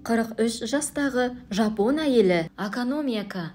43 жастағы жапон әйелі акономияка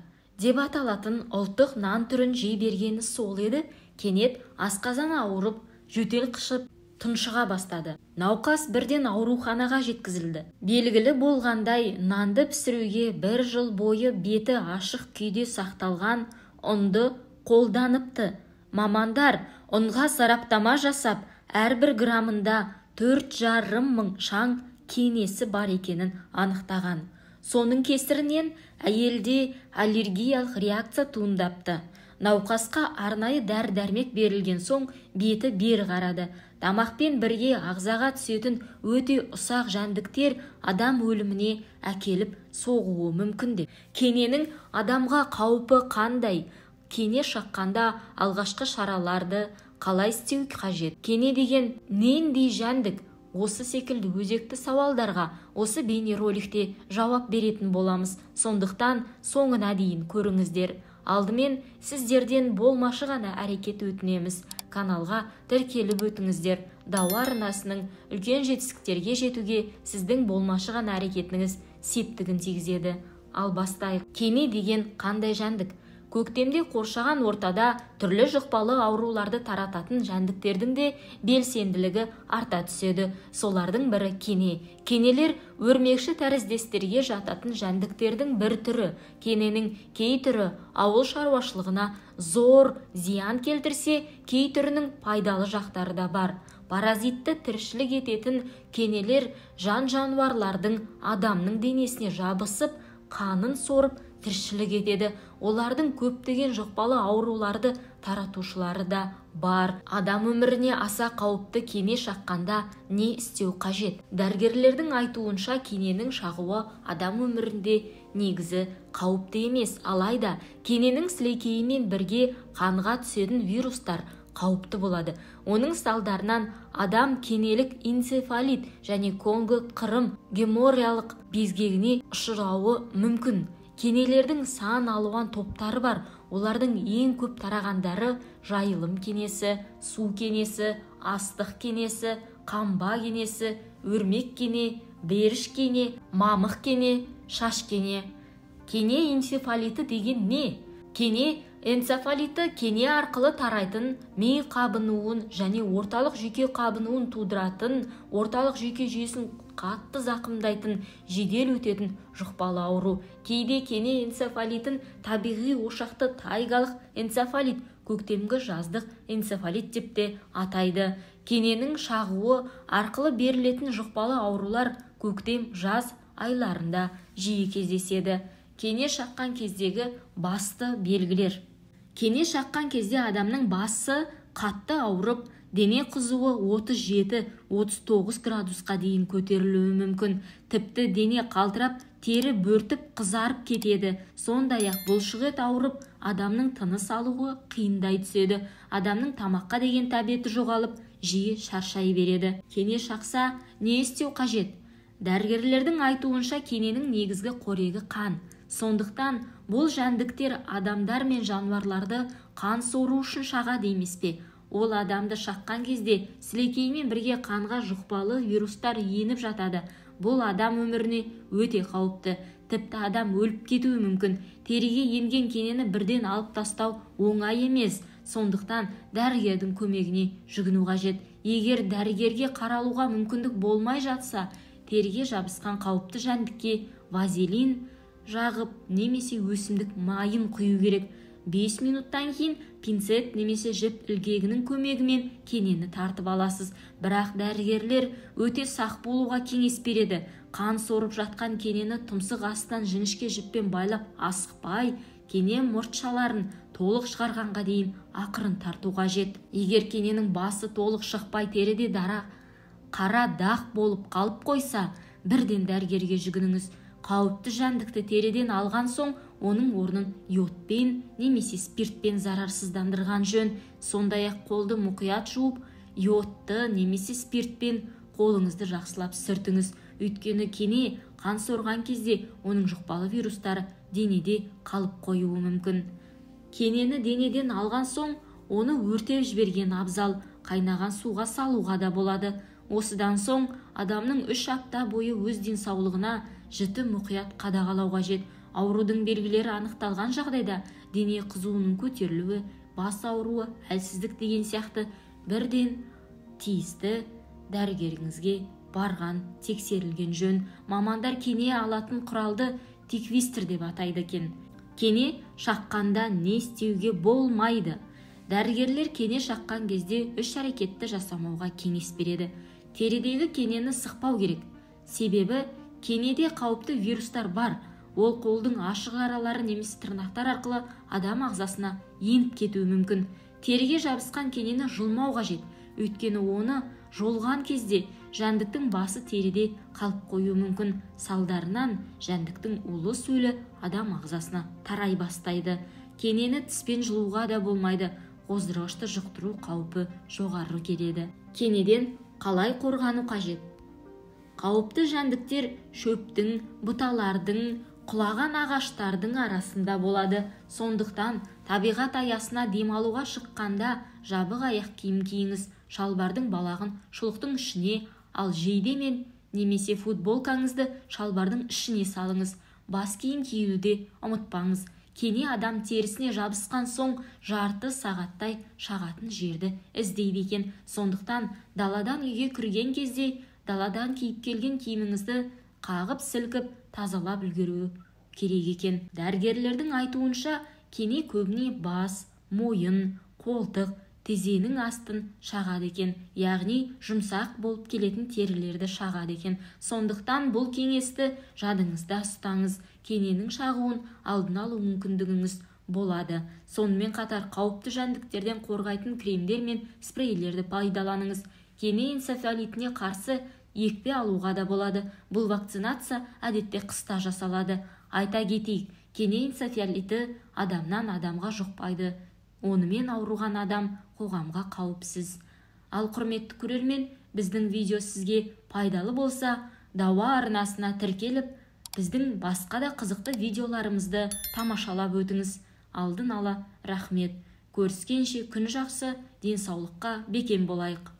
деп аталатын ұлттық нан түрін жей бергені сол еді, кенет асқазан ауырып, жөтел қышып, тұншыға бастады. Науқас бірден ауруханаға жеткізілді. Белгілі болғандай, нанды пісіруге 1 жыл бойы беті ашық күйде сақталған ұнды қолданыпты. Мамандар ұнға сараптама жасап, әрбір грамында 4,5 мың шаң кенесі бар екенін анықтаған. Соның кесірінен әйелде аллергиялық реакция туындапты. Науқасқа арнайы дәрі-дәрмек берілген соң беті бері қарады. Тамақпен бірге ағзаға түсетін өте ұсақ жәндіктер адам өліміне әкеліп соғуы мүмкін деп. Кененің адамға қаупі қандай? Кене шаққанда алғашқы шараларды қалай істеу қажет? Кене деген нендей жәндік? Осы секілді өзекті сауалдарға осы бейнероликте жауап беретін боламыз. Сондықтан соңына дейін көріңіздер. Алдымен сіздерден болмашы ғана әрекет өтінеміз. Каналға тіркеліп өтіңіздер. Дауа арнасының үлкен жетістіктерге жетуге сіздің болмашы ғана әрекетіңіз септігін тигізеді. Ал бастайық. Кене деген қандай жәндік? Көктемде қоршаған ортада түрлі жұқпалы ауруларды тарататын жәндіктердің де белсенділігі арта түседі. Солардың бірі кене. Кенелер өрмекші тәріздестерге жататын жәндіктердің бір түрі. Кененің кей түрі ауыл шаруашылығына зор зиян келтірсе, кей түрінің пайдалы жақтары да бар. Паразитті тіршілік ететін кенелер жан-жануарлардың адамның денесіне жабысып, қанын сорып тіршілік етеді. Олардың көптеген жұқпалы ауруларды таратушылары да бар. Адам өміріне аса қауіпті кене шаққанда не істеу қажет? Дәрігерлердің айтуынша кененің шағуы адам өмірінде негізі қауіпті емес. Алайда кененің сілекейімен бірге қанға түсетін вирустар қауіпті болады. Оның салдарынан адам кенелік энцефалит және Конго-Қырым геморриялық безгегіне ұшырауы мүмкін. Кенелердің сан алуан топтары бар. Олардың ең көп тарағандары жайылым кенесі, су кенесі, астық кенесі, қамба кенесі, өрмек кене, беріш кене, мамық кене, шаш кене. Кене энцефалиті деген не? Кене энцефалиті кене арқылы тарайтын ми қабынуын және орталық жүйке қабынуын тудыратын, орталық жүйке жүйесін қатты зақымдайтын, жедел өтетін жұқпалы ауру. Кейде кене энцефалитін табиғи ошақты тайгалық энцефалит, көктемгі жаздық энцефалит деп те атайды. Кененің шағуы арқылы берілетін жұқпалы аурулар көктем, жаз айларында жиі кездеседі. Кене шаққан кездегі басты белгілер. Кене шаққан кезде адамның басы қатты ауырып, дене қызуы 37-39 градусқа дейін көтерілуі мүмкін. Тіпті дене қалтырап, тері бөртіп, қызарып кетеді. Сондай-ақ бұлшық ауырып, адамның тыныс алуы қиындай түседі. Адамның тамаққа деген тәбеті жоғалып, жиі шаршай береді. Кене шақса не істеу қажет? Дәрігерлердің айтуынша кененің негізгі қорегі қан. Сондықтан бұл жәндіктер адамдар мен жануарларды қан сору үшін шағады емес пе? Ол адамды шаққан кезде сілекеймен бірге қанға жұқпалы вирустар еніп жатады. Бұл адам өміріне өте қауіпті. Тіпті адам өліп кетуі мүмкін. Теріге енген кенені бірден алып тастау оңай емес. Сондықтан дәрігердің көмегіне жүгіну қажет. Егер дәрігерге қаралуға мүмкіндік болмай жатса, теріге жабысқан қауіпті жәндікке вазелин жағып немесе өсімдік майын құю керек. 5 минуттан кейін пинцет немесе жіп ілгегінің көмегімен кенені тартып аласыз. Бірақ дәрігерлер өте сақ болуға кеңес береді. Қан сорып жатқан кенені тұмсық астынан жіңішке жіппен байлап асықпай, кене мұртшаларын толық шығарғанға дейін ақырын тарту қажет. Егер кененің басы толық шықпай, теріде қара дақ болып қалып қойса, бірден дәрігерге жүгініңіз. Қауіпті жәндікті теріден алған соң, оның орнын йодпен немесе спиртпен зарарсыздандырған жөн. Сондай-ақ қолды мұқият жуып, йодты немесе спиртпен қолыңызды жақсылап сүртіңіз. Өйткені кене қан сорған кезде оның жұқпалы вирустары денеде қалып қоюы мүмкін. Кенені денеден алған соң, оны өртеп жіберген абзал. Қайнаған суға салуға да болады. Осыдан соң адамның 3 апта бойы өз денсаулығына жіті мұқият қадағалау қажет. Аурудың белгілері анықталған жағдайда дене қызуының көтерілуі, бас ауруы, әлсіздік деген сияқты бірден тиісті дәрігеріңізге барған, тексерілген жөн. Мамандар кене алатын құралды тиквистер деп атайды екен. Кене шаққанда не істеуге болмайды? Дәрігерлер кене шаққан кезде 3 әрекетті жасамауға кеңес береді. Терідегі кенені сықпау керек. Себебі кенеде қауіпті вирустар бар. Ол қолдың ашық аралары немесе тырнақтар арқылы адам ағзасына еніп кетуі мүмкін. Теріге жабысқан кенені жұлмау қажет. Өйткені оны жолған кезде жәндіктің басы теріде қалып қою мүмкін. Салдарынан жәндіктің улы сөлі адам ағзасына тарай бастайды. Кенені тіспен жұлуға да болмайды. Қоздырғышты жұқтыру қаупі жоғары келеді. Кенеден қалай қорғану қажет? Қауіпті жәндіктер шөптің, бұталардың, құлаған ағаштардың арасында болады. Сондықтан табиғат аясына демалуға шыққанда жабық аяқ киім киіңіз. Шалбардың балағын шұлықтың ішіне, ал жейде мен немесе футболкаңызды шалбардың ішіне салыңыз. Бас киім киюді ұмытпаңыз. Кене адам терісіне жабысқан соң жарты сағаттай шағатын жерді іздейді екен. Сондықтан даладан үйге кірген кезде даладан киіп келген киіміңізді қағып сілкіп тазалап үлгеру керек екен. Дәрігерлердің айтуынша кене көбіне бас, мойын, қолтық, тізенің астын шағады екен, яғни жұмсақ болып келетін терілерді шағады екен. Сондықтан бұл кеңесті жадыңызда ұстаңыз. Кененің шағуын алдын алу мүмкіндігіңіз болады. Сонымен қатар қауіпті жәндіктерден қорғайтын кремдер мен спрейлерді пайдаланыңыз. Кене энцефалитіне қарсы екпе алуға да болады. Бұл вакцинация әдетте қыста жасалады. Айта кетейік, кене энцефалиті адамнан адамға жұқпайды. Онымен ауырған адам қоғамға қауіпсіз. Ал құрметті көрермен, біздің видео сізге пайдалы болса, Дауа арнасына тіркеліп, біздің басқа да қызықты видеоларымызды тамашалап өтіңіз. Алдын ала рахмет. Көріскенше күн жақсы, денсаулыққа бекем болайық.